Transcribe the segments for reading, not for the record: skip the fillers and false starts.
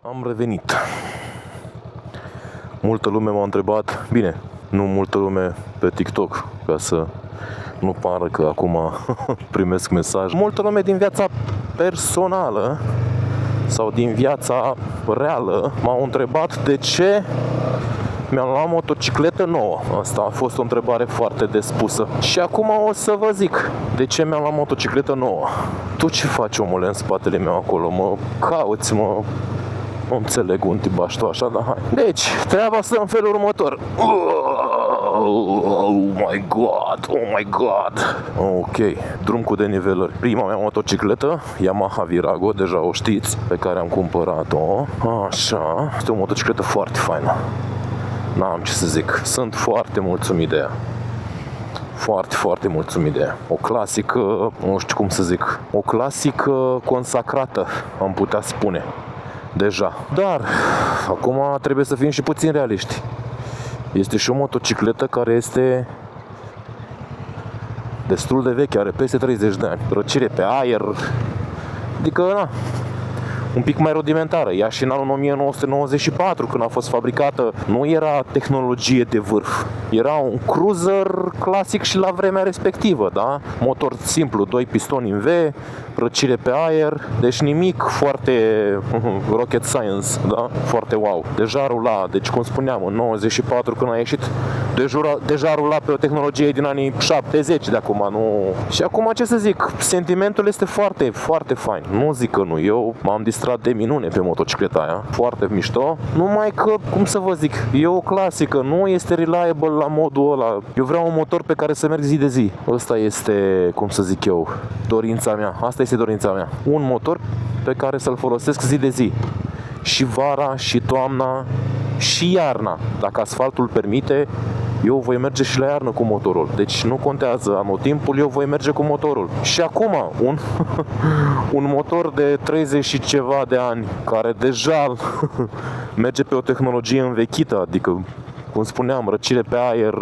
Am revenit. Multă lume m-a întrebat, bine, nu multă lume pe TikTok, ca să nu pară că acum primesc mesaj. Multă lume din viața personală sau din viața reală m-au întrebat de ce mi-am luat motocicletă nouă. Asta a fost o întrebare foarte des pusă. Și acum o să vă zic de ce mi-am luat motocicletă nouă. Tu ce faci, omule, în spatele meu acolo? Mă cauți, mă... Nu înțeleg un tibaș tu așa, dar hai. Deci, treaba stă în felul următor. Oh my god, oh my god. Ok, drum cu denivelări. Prima mea motocicletă, Yamaha Virago, deja o știți, pe care am cumpărat-o. Așa, este o motocicletă foarte faină. N-am ce să zic, sunt foarte mulțumit de ea. Foarte mulțumit de ea. O clasică, nu știu cum să zic, o clasică consacrată, am putea spune. Deja. Dar, acum trebuie să fim și puțin realiști. Este și o motocicletă care este destul de veche, are peste 30 de ani. Răcire pe aer, adică, na, un pic mai rudimentară. Ea și în anul 1994, când a fost fabricată, nu era tehnologie de vârf. Era un cruiser clasic și la vremea respectivă, da? Motor simplu, 2 pistoni în V, răcire pe aer, deci nimic foarte rocket science, da? Foarte wow. Deja rula, deci cum spuneam, în 94 când a ieșit, deja rula pe o tehnologie din anii 70 de acum, nu... Și acum ce să zic, sentimentul este foarte fain. Nu zic că nu, eu m-am distrat de minune pe motocicleta aia, foarte mișto, numai că, cum să vă zic, e o clasică, nu este reliable la modul ăla. Eu vreau un motor pe care să merg zi de zi. Ăsta este, cum să zic eu, dorința mea. Asta este dorința mea. Un motor pe care să-l folosesc zi de zi. Și vara, și toamna, și iarna. Dacă asfaltul permite, eu voi merge și la iarnă cu motorul. Deci nu contează anotimpul, eu voi merge cu motorul. Și acum, un motor de 30 și ceva de ani, care deja merge pe o tehnologie învechită, adică, cum spuneam, răcire pe aer,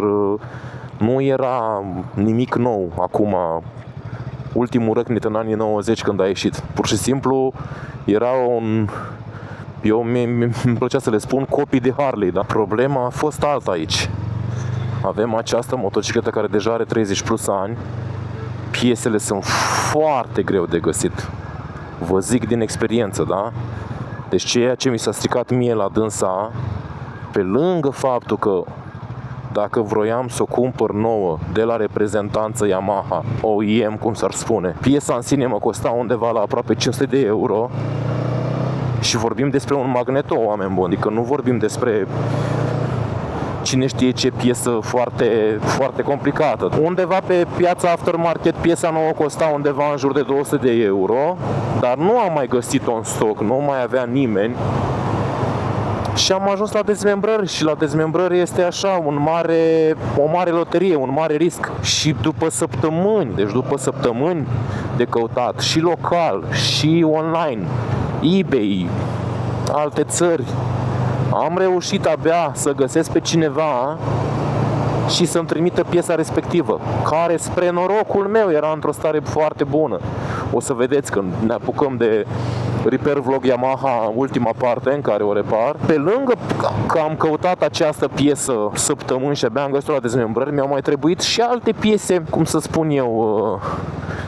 nu era nimic nou acum, ultimul răcnit în anii 90 când a ieșit. Pur și simplu era un... Eu mi-mi plăcea să le spun copii de Harley, dar problema a fost alta aici. Avem această motocicletă care deja are 30 plus ani. Piesele sunt foarte greu de găsit. Vă zic din experiență, da? Deci ceea ce mi s-a stricat mie la dânsa, pe lângă faptul că dacă vroiam să o cumpăr nouă de la reprezentanță Yamaha, OEM cum s-ar spune, piesa în sine mă costa undeva la aproape 500 de euro. Și vorbim despre un magneto, oameni buni, adică nu vorbim despre cine știe ce piesă foarte complicată. Undeva pe piața aftermarket piesa nouă costa undeva în jur de 200 de euro, dar nu am mai găsit-o în stoc, nu mai avea nimeni. Și am ajuns la dezmembrări și la dezmembrări este așa, o mare loterie, un mare risc. Și după săptămâni de căutat și local și online, eBay, alte țări, am reușit abia să găsesc pe cineva și să-mi trimită piesa respectivă, care spre norocul meu era într-o stare foarte bună. O să vedeți când ne apucăm de Repair Vlog Yamaha, ultima parte în care o repar. Pe lângă că am căutat această piesă săptămâni și abia am găsit-o la dezmembrări, mi-au mai trebuit și alte piese, cum să spun eu,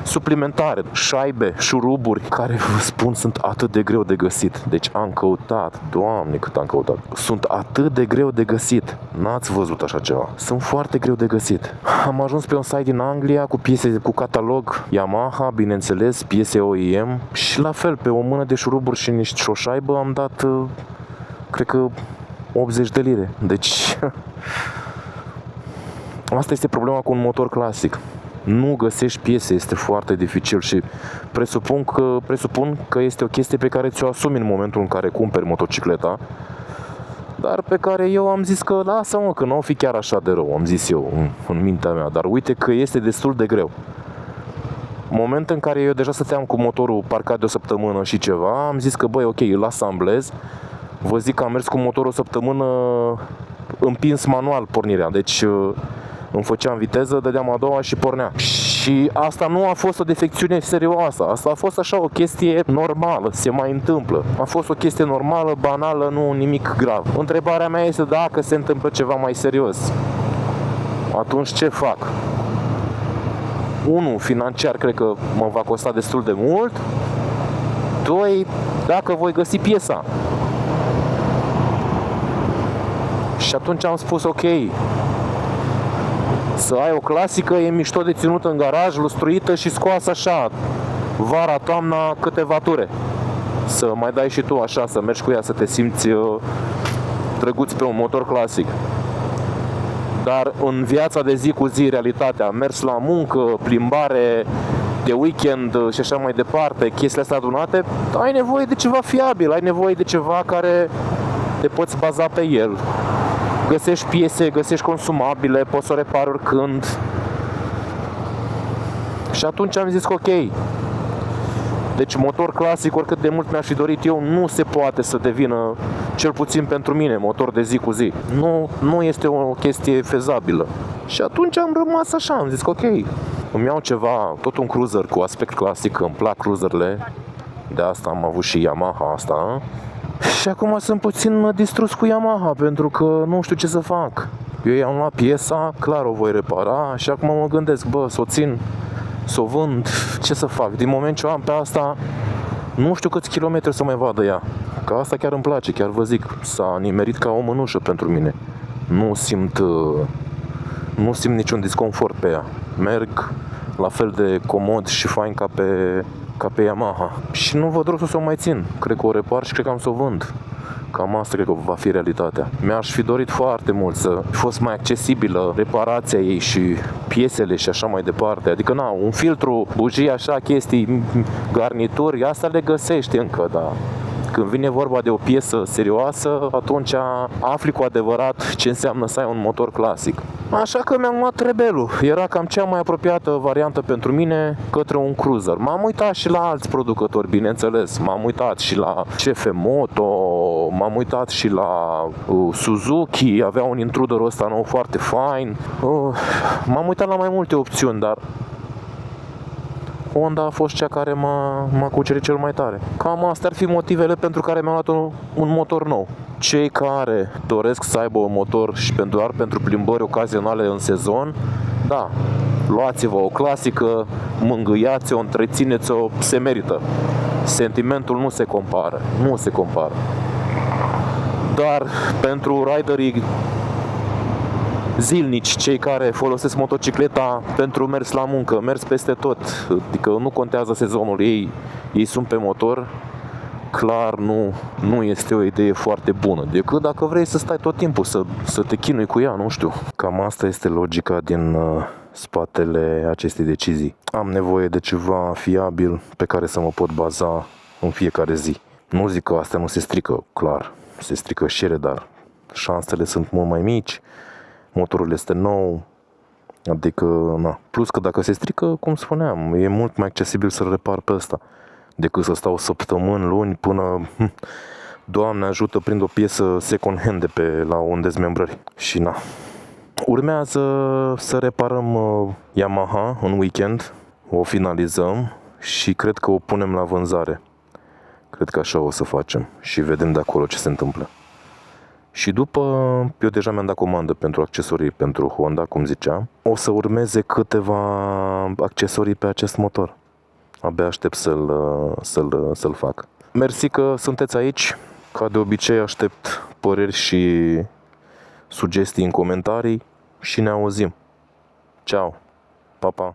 suplimentare, șaibe, șuruburi, care vă spun sunt atât de greu de găsit. Deci am căutat, Doamne cât am căutat, sunt atât de greu de găsit. N-ați văzut așa ceva. Sunt foarte greu de găsit. Am ajuns pe un site din Anglia cu piese cu catalog Yamaha, bineînțeles, piese OEM și la fel pe o mână de șuruburi și o șaibă am dat, cred că 80 de lire. Deci asta este problema cu un motor clasic. Nu găsești piese, este foarte dificil și presupun că este o chestie pe care ți-o asumi în momentul în care cumperi motocicleta, dar pe care eu am zis că lasă-mă, că nu o fi chiar așa de rău, am zis eu în mintea mea, dar uite că este destul de greu. Moment în care eu deja stăteam cu motorul parcat de o săptămână și ceva, am zis că băi, ok, îl asamblez. Vă zic că am mers cu motorul o săptămână împins manual pornirea, deci îmi făceam viteză, dădeam a doua și pornea. Și asta nu a fost o defecțiune serioasă, asta a fost așa o chestie normală, se mai întâmplă. A fost o chestie normală, banală, nu nimic grav. Întrebarea mea este dacă se întâmplă ceva mai serios. Atunci ce fac? 1. Financiar cred că mă va costa destul de mult. 2. Dacă voi găsi piesa. Și atunci am spus ok, să ai o clasică e mișto de ținut în garaj, lustruită și scoasă așa vara, toamna, câteva ture. Să mai dai și tu așa, să mergi cu ea, să te simți drăguț pe un motor clasic. Dar în viața de zi cu zi, realitatea, mers la muncă, plimbare de weekend și așa mai departe, chestiile astea adunate, ai nevoie de ceva fiabil, ai nevoie de ceva care te poți baza pe el. Găsești piese, găsești consumabile, poți să o repari oricând. Și atunci am zis că ok. Deci motor clasic, oricât de mult mi-aș fi dorit eu, nu se poate să devină, cel puțin pentru mine, motor de zi cu zi. Nu este o chestie fezabilă. Și atunci am rămas așa, am zis că ok, îmi iau ceva, tot un cruiser cu aspect clasic, îmi plac cruiserele. De asta am avut și Yamaha asta. Și acum sunt puțin distrus cu Yamaha, pentru că nu știu ce să fac. Eu i-am luat piesa, clar o voi repara și acum mă gândesc, bă, să o țin, să o vând, ce să fac? Din moment ce o am pe asta, nu știu câți kilometri să mai vadă ea. Că asta chiar îmi place, chiar vă zic, s-a nimerit ca o mânușă pentru mine. Nu simt niciun disconfort pe ea. Merg la fel de comod și fain ca pe Yamaha. Și nu văd rostul să o mai țin. Cred că o repar și cred că am să o vând. Cam asta cred că va fi realitatea. Mi-aș fi dorit foarte mult să fost mai accesibilă reparația ei și piesele și așa mai departe. Adică un filtru, bujii, așa, chestii, garnituri, asta le găsești încă, dar când vine vorba de o piesă serioasă, atunci afli cu adevărat ce înseamnă să ai un motor clasic. Așa că mi-am luat Rebelul. Era cam cea mai apropiată variantă pentru mine către un cruiser. M-am uitat și la alți producători, bineînțeles. M-am uitat și la CF Moto, m-am uitat și la Suzuki, avea un intruder ăsta nou foarte fain. M-am uitat la mai multe opțiuni, dar Honda a fost cea care m-a cucerit cel mai tare. Cam astea ar fi motivele pentru care mi-am luat un motor nou. Cei care doresc să aibă un motor și doar pentru plimbări ocazionale în sezon, da, luați-vă o clasică, mângâiați-o, întrețineți-o, se merită. Sentimentul nu se compară. Dar pentru riderii zilnici, cei care folosesc motocicleta pentru mers la muncă, mers peste tot, adică nu contează sezonul, ei sunt pe motor, clar nu este o idee foarte bună, decât dacă vrei să stai tot timpul, să te chinui cu ea, nu știu. Cam asta este logica din spatele acestei decizii. Am nevoie de ceva fiabil pe care să mă pot baza în fiecare zi. Nu zic că astea nu se strică, clar, se strică și ele, dar șansele sunt mult mai mici. Motorul este nou, adică, plus că dacă se strică, cum spuneam, e mult mai accesibil să-l repar pe ăsta, decât să stau săptămâni, luni, până, Doamne ajută, prind o piesă second hand la o dezmembrări. Și urmează să reparăm Yamaha în weekend, o finalizăm și cred că o punem la vânzare. Cred că așa o să facem și vedem de acolo ce se întâmplă. Și după, eu deja mi-am dat comandă pentru accesorii pentru Honda, cum ziceam. O să urmeze câteva accesorii pe acest motor. Abia aștept să-l fac. Mersi că sunteți aici. Ca de obicei aștept păreri și sugestii în comentarii și ne auzim. Ceau! Pa, pa!